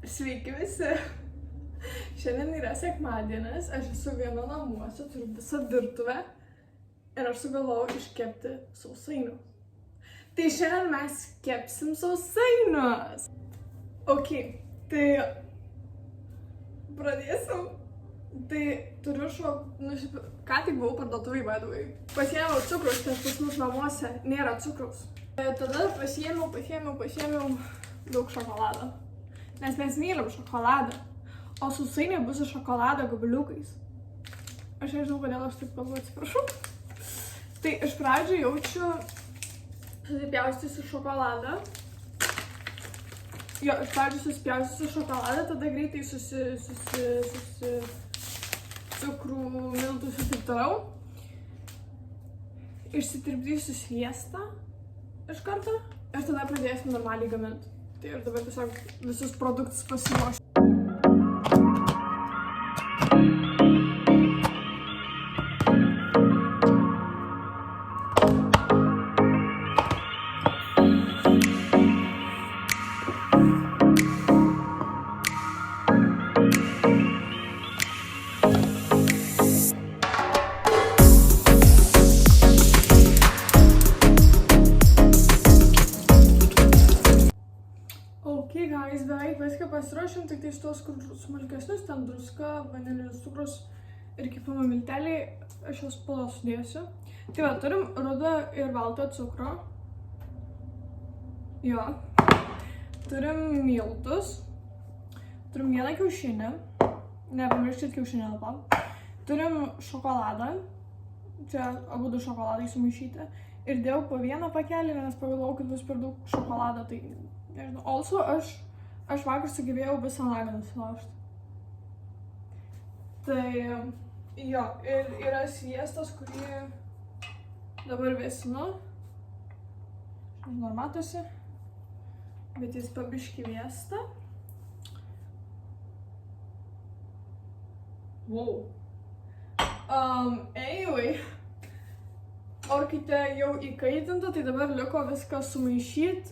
Sveiki visi. Šiandien yra sekmadienis, aš esu viena namuose, turiu visą virtuvę ir aš sugalvojau iškepti sausainių. Tai šiandien mes kepsim sausainius. Ok, tai pradėsim. Tai turiu ką tik buvau parduotuvėj, by the way. Pasiėmiau cukrus, nes pas mus namuose nėra cukraus. Tada pasiėmiau daug šokolado. Nes mes mylim šokoladą, o sausainiai bus iš šokolado gabaliukais. Aš nežinau, kodėl aš taip kalbu, atsiprašau. Tai iš pradžių jaučiu susipjaustysiu šokoladą. Jo, iš pradžių susipjaustysiu šokoladą, tada greitai cukrų, miltus ir taip toliau. Išsitirpdysiu sviestą iš karto ir tada pradėsim normaliai gaminti. Tai ir dabar tiesiog visus produktus pasiruošiu. Guys, beveik viską pasiruošim, tik tai šitos smulkesnius, ten druska, vanilinis cukrus ir kepimo milteliai, aš jos spalvą sudėsiu. Tai va, turim rudą ir baltą cukrų. Jo. Turim miltus. Turim vieną kiaušinį. Nepamirškit kiaušinį lapą. Turim šokoladą. Čia abu du šokoladai sumaišyti. Ir dėjau po vieną pakelį, nes pagalvojau, kad bus per daug šokolado, tai nežinau. Also, aš vakar sugebėjau visą laganą sulaužti. Tai jo, ir yra sviestas, kurį dabar vėsinu. Nežinau, matosi, bet jis pabiškį vėsta. Wow. Anyway, orkaitė jau įkaitinta, tai dabar liko viską sumaišyti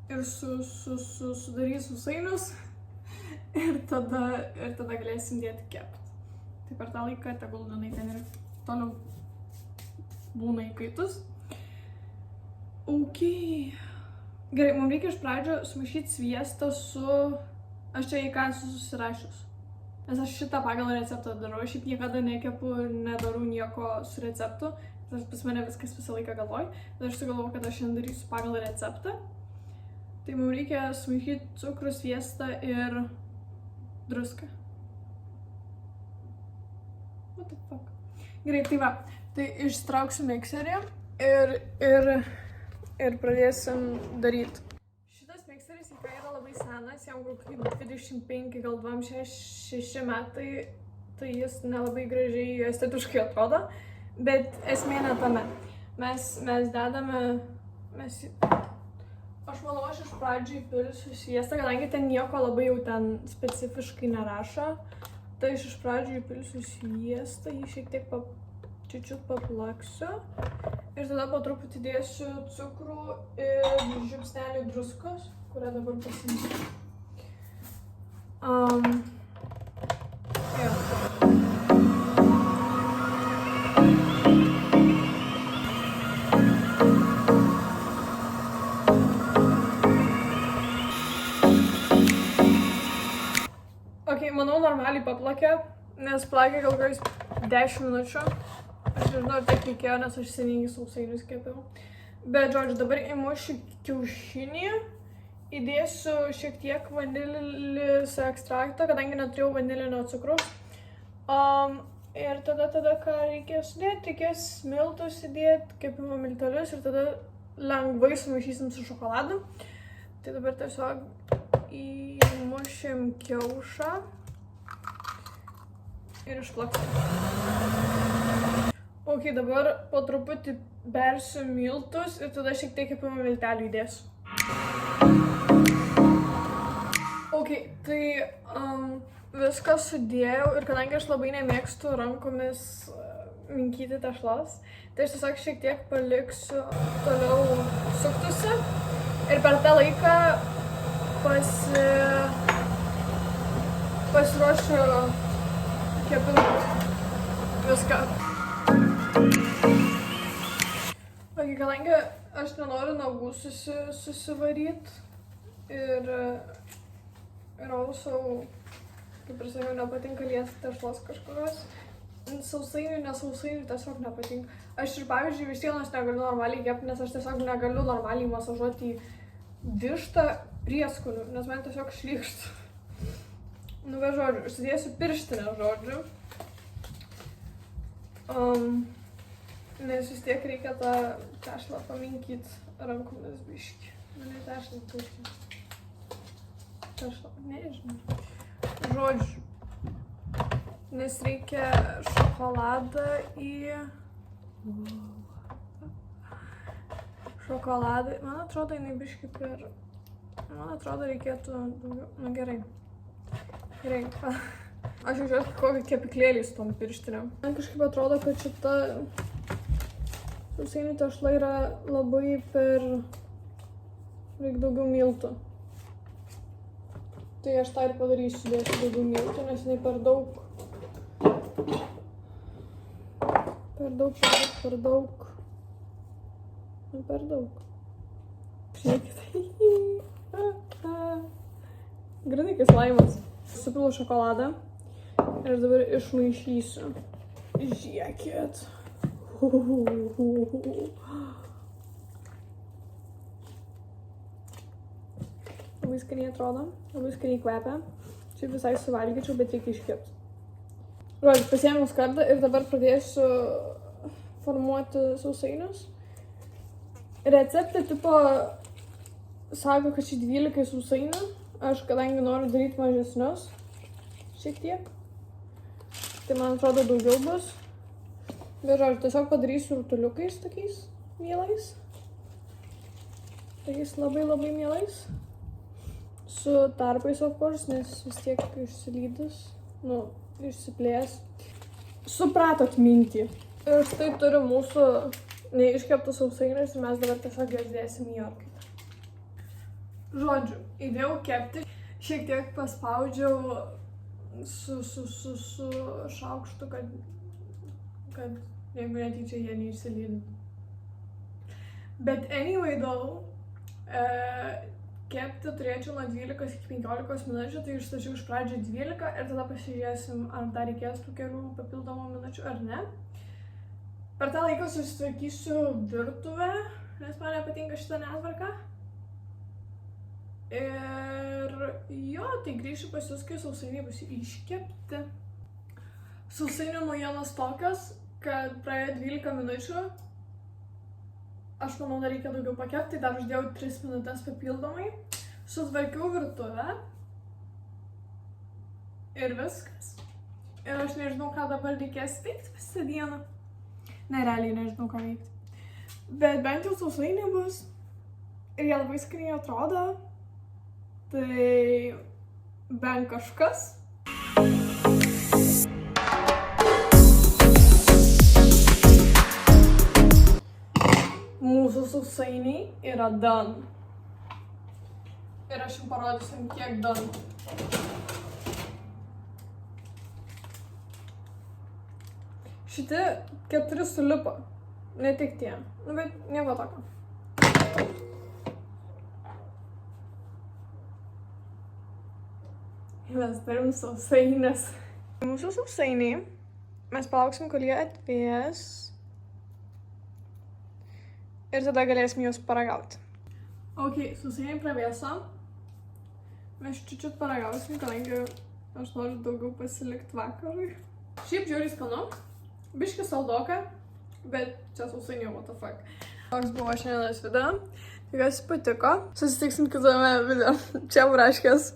ir sudaryti sausainius ir tada galėsim dėti kepti. Tai per tą laiką tegul jinai ten ir toliau būna įkaitus. Ok. Gerai, mums reikia iš pradžio sumaišyti sviestą su... Aš čia į ką esu susirašius. Nes aš šitą pagal receptą darau. Aš šiaip niekada nekepu, nedarau nieko su receptu. Pas mane viskas visą laiką galvoj. Bet aš sugalvojau, kad aš šiandien darysiu pagal receptą. Tai mums reikia sumaišyti cukrų, sviestą ir druską. What the fuck? Gerai, tai va. Tai ištrauksiu mikserį ir pradėsim daryti. Šitas mikseris yra labai senas, jam kokių 25, gal 26 metai. Tai jis nelabai gražiai estetiškai atrodo. Bet esmė ne tame. Mes dedame... Aš manau, aš iš pradžių įpilsiu sviestą, kadangi ten nieko labai jau ten specifiškai nerašo. Tai aš iš pradžių įpilsiu sviestą, jį šiek tiek čiučiut paplaksiu. Ir tada po truputį dėsiu cukrų ir žiupsnelį druskos, kurią dabar pasimsiu. Manau, normaliai paplakė, nes plakė gal kokiais 10 minučių. Aš nežinau, ar tiek reikėjo, nes aš seniai sausainius kepiau. Bet, žodžiu, dabar įmušiu kiaušinį, įdėsiu šiek tiek vanilis ekstraktą, kadangi neturėjau vanilinio cukraus. Ir tada ką reikės sudėti? Reikės miltus įdėti, kepimo miltelius ir tada lengvai sumaišysim su šokoladu. Tai dabar tiesiog įmušim kiaušą. Ir išplaksim. Ok, dabar po truputį bersiu miltus ir tada šiek tiek kepimo miltelių įdėsiu. Ok, tai viską sudėjau ir kadangi aš labai nemėgstu rankomis minkyti tešlos, tai aš tiesiog šiek tiek paliksiu toliau suktusi ir per tą laiką pasiruošiu kepimui viską. Kadangi aš nenoriu nagų susivaryt ir also, kaip ir sakiau, nepatinka liesti tešlos kažkokios. Sausainių, nesausainių tiesiog nepatinka. Aš ir pavyzdžiui vištienos negaliu normaliai kepti, nes aš tiesiog negaliu normaliai masažuoti į vištą prieskonių, nes man tiesiog šlykšta. Nu, bet žodžiu, užsidėsiu pirštinę, žodžiu. Nes vis tiek reikia tą tešlą paminkyti rankomis biškį. Mane tešlą biškį. Tešlą, nežinau. Žodžiu. Nes reikia šokoladą šokoladą. Man atrodo, jinai biškį Man atrodo, reikėtų daugiau. Nu, gerai. Gerai. Aš žiūrėjau, kokį kepiklėlį su tom pirštinėm. Man kažkaip atrodo, kad šita sausainių tešla yra labai reikia daugiau miltų. Tai aš tą ir padarysiu, dėsiu daugiau miltų, nes jinai per daug. Žiūrėkit. Grinai laimas. Supilu šokoladą ir aš dabar išmaišysiu. Žiūrėkit. Labai skaniai atrodo, labai skaniai kvepia. Čia visai suvalgyčiau, bet reikia iškepti. Žodžiu, pasiėmiau skardą ir dabar pradėsiu formuoti sausainius. Receptą tipo sako, kad šį 12 sausainių. Aš kadangi noriu daryti mažesnius, šiek tiek. Tai man atrodo daugiau bus. Bet žodžiu, tiesiog padarysiu rutuliukais tokiais mielais. Tokiais labai labai mielais. Su tarpais of course, nes vis tiek išsilydus. Nu, išsiplės. Supratot mintį. Ir štai turiu mūsų neiškeptus sausainius ir mes dabar tiesiog juos dėsim į orkaitę. Žodžiu, įdėjau kepti. Šiek tiek paspaudžiau su šaukštu, kad jeigu netyčia jie neišsilydytų. Bet anyway though, kepti turėčiau nuo 12 iki 15 minučių, tai išstačiau iš pradžio 12 ir tada pasižiūrėsim, ar dar reikės tų kelių papildomų minučių ar ne. Per tą laiką susitvarkysiu virtuvę, nes man nepatinka šitą netvarką. Ir jo, tai grįšiu pas jūs, kai sausainiai bus iškepti. Sausainių naujienos tokios, kad praėjo 12 minučių. Aš manau, dar reikia daugiau pakepti, tai dar uždėjau 3 minutės papildomai. Sutvarkiau virtuvę. Ir viskas. Ir aš nežinau, ką dabar reikės veikti visą dieną. Ne, realiai nežinau, ką veikti. Bet bent jau sausainiai bus. Ir jie labai skaniai atrodo. Tai bent kažkas. Mūsų sausainiai yra done. Ir aš jums parodysiu, kiek done. Šitie 4 sulipo. Ne tik tie. Nu, bet nieko tokio. Mes turim sausainės. Mūsų sausainiai. Mes palauksim, kol jie atvės. Ir tada galėsim juos paragauti. Ok, sausainiai pravėso. Mes čiučiut paragausim, kadangi aš noriu daugiau pasilikti vakarui. Šiaip žiauriai skanu. Biški saldoka, bet čia sausainiai, what the fuck. Toks buvo šiandienos video. Tikiuosi patiko. Susitiksim kitame video. Čia Braškės.